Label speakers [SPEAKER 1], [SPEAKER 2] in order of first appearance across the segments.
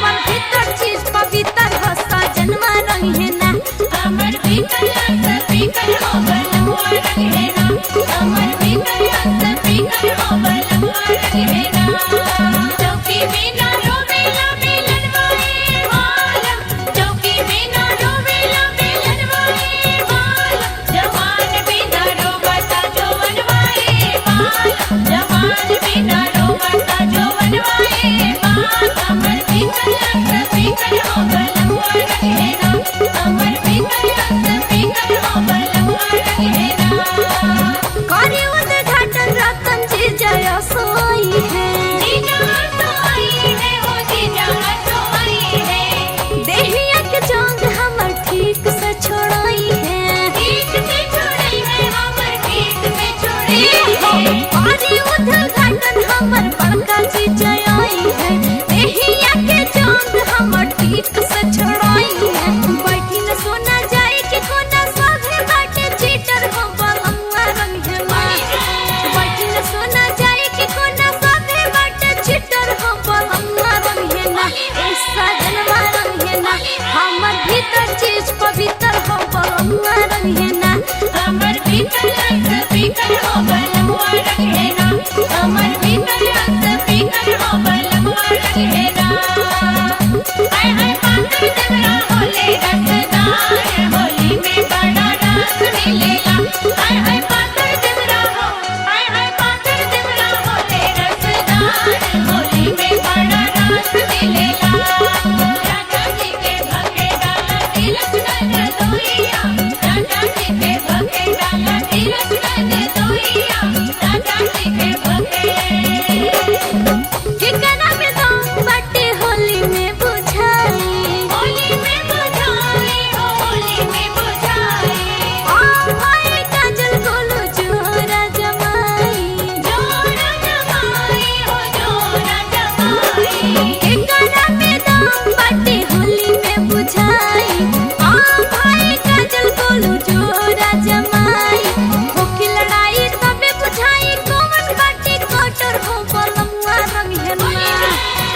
[SPEAKER 1] हमर भीतर चीज पवित्र हो सजनवा रंग है ना हमर भीतर स्पीकर हो बलमुआ रंग है ना हमर भीतर स्पीकर हो बलमुआ रंग है ना चौकी बिना रोवेला मिलनवाए वालम चौकी बिना रोवेला मिलनवाए वालम जवान बिना रोवता जवनवाए वालम जवान बिना रोवता जवनवाए वालम हमर भीतर स्पीकर हो बलमुआ रंग है ना हमर भीतर स्पीकर हो बलमुआ रंग है ना करे उद्घाटन रतन जी जय सोई है जीजा सोई है हो जीजा सोई है देहिया के जंग हमर ठीक से छोड़ाई है ठीक से छोड़ाई है हमर ठीक से छोड़ाई है करे उद्घाटन हमर बड़का जी जय आई है देहिया के जंग हमर ठीक से छोड़ाई है बैठी न सोना जाए कि कोना सभे बाटे चीटर हो बलमुआ रंग है बैठी न सोना जाए कि कोना सभे बाटे चीटर हो बलमुआ रंग है ना सजनवा रंग है ना हमर भीतर चीज पवित्र हो बलमुआ रंग है ना हमर भीतर स्पीकर हो बलमुआ रंग है ना हमर भीतर स्पीकर हो बलमुआ रंग है ना हाय हाय पाकर देवरा होले रसदार होली में बड़ा रस मिलेला हाय हाय पाकर देवरा हो हाय हाय पाकर देवरा होले रसदार होली में बड़ा रस मिलेला राजा जी के भगे डाला तिलक नजर दोइया राजा जी के भगे डाला तिलक नजर दोइया राजा जी के भगे ठिकाना में दम बाटे होली में बुझाई होली में बुझाई होली में बुझाई आ भाई काजल गोलू जोरा जमाई हो जोरा जमाई ठिकाना में दम बाटे होली में बुझाई आ भाई काजल गोलू जोरा जमाई होकी लड़ाई तबे बुझाई कौन बाटे कटर हो बलमुआ रंग है ना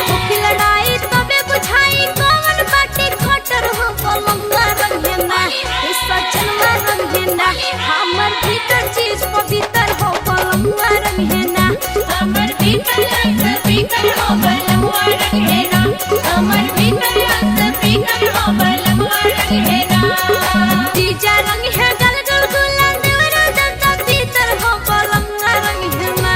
[SPEAKER 1] होकी लड़ाई तबे बुझाई कौन बाटे कटर हो बलमुआ रंग है ना सजनवा रंग है ना हमर भीतर चीज पवित्र हो बलमुआ रंग है ना हमर भीतर स्पीकर हो बलमुआ रंग है ना हमर भीतर स्पीकर हो बलमुआ रंग है ना जीजा रंग है गल गुलगुला देवरा दत्ता भीतर हो बलमुआ रंग है ना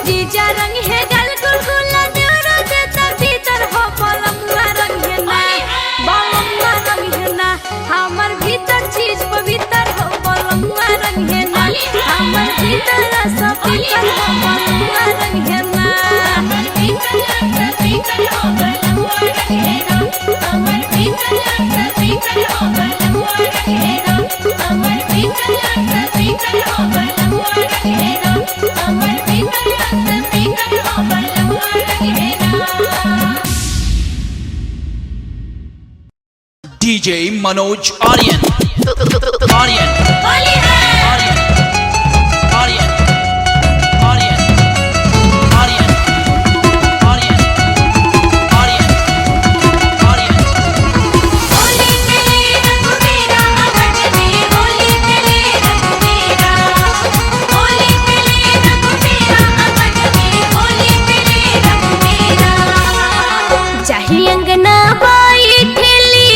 [SPEAKER 1] जीजा रंग है गल गुलगुला देवरा दत्ता भीतर हो बलमुआ रंग है ना बलमुआ रंग है ना हमर भीतर चीज पवित्र हो बलमुआ रंग है ना हमर भीतर स्पीकर हो बलमुआ रंग है ना हमर भीतर स्पीकर हो बलमुआ रंग है ना हमर भीतर स्पीकर हो बलमुआ रंग है ना हमर भीतर स्पीकर हो बलमुआ रंग है ना हमर भीतर स्पीकर हो बलमुआ रंग है ना
[SPEAKER 2] DJ Manoj Aryan. Aryan.
[SPEAKER 1] Holi है
[SPEAKER 2] Aryan. Aryan. Aryan. Aryan. Aryan. Aryan. Aryan.
[SPEAKER 1] Holi खेले रंग मेरा अवध में होली खेले रंग मेरा होली खेले रंग मेरा अवध में होली खेले रंग मेरा चाहे अंगना बाई ठेली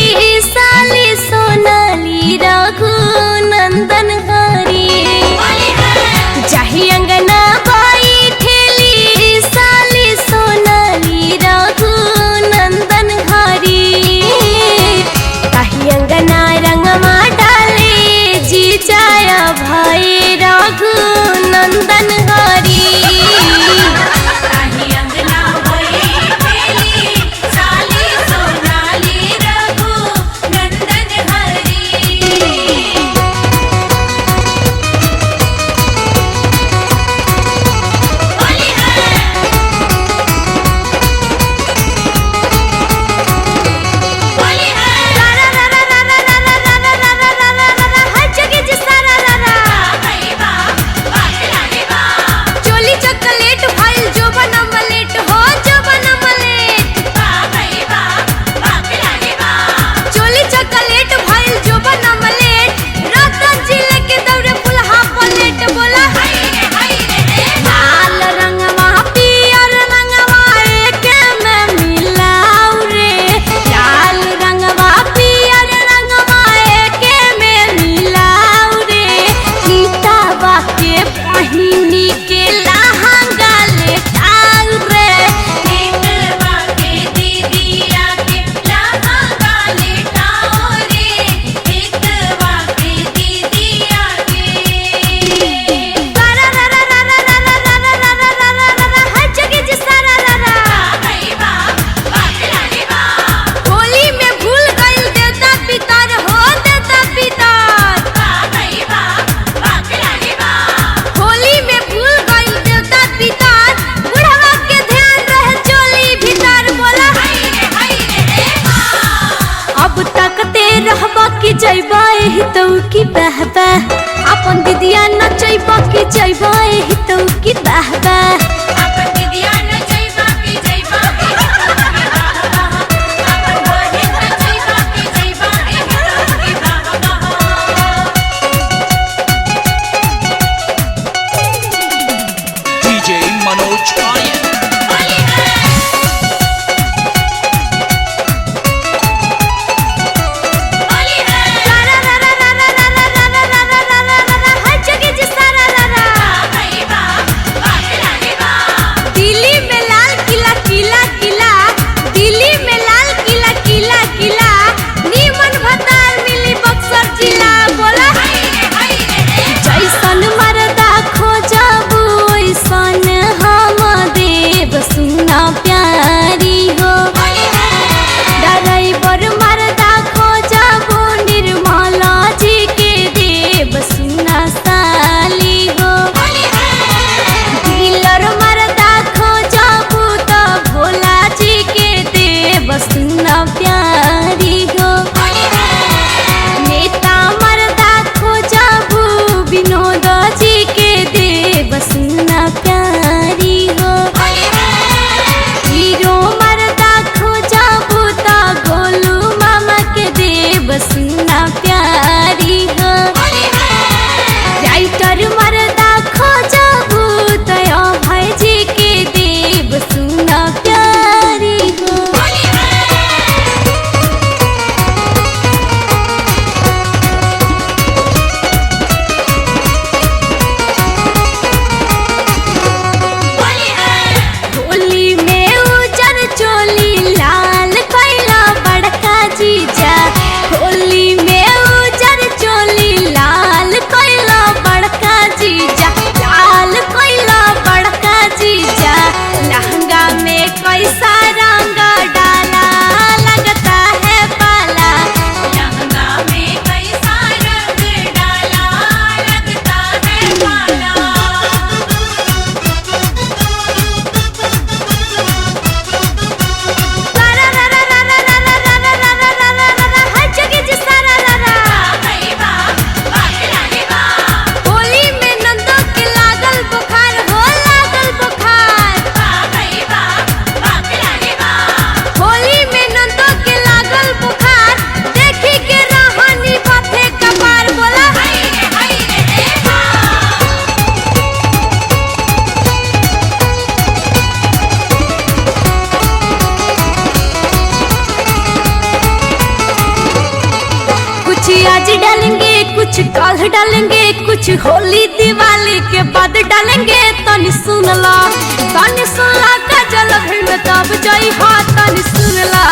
[SPEAKER 1] साली सोनाली रघु नंदन जइबा एही तो की बहबा अपन दीदिया नचइबा की जइबा एही तो की बहबा अपन दीदिया नचइबा की जइबा अपन बहिन नचइबा की जइबा एही तो की बहबा
[SPEAKER 2] DJ Manoj Aryan.
[SPEAKER 1] आज डालेंगे कुछ कल डालेंगे कुछ होली दिवाली के बाद डालेंगे तनी सुनला काजल भीड़ में तब जाई हाथ तनी सुनला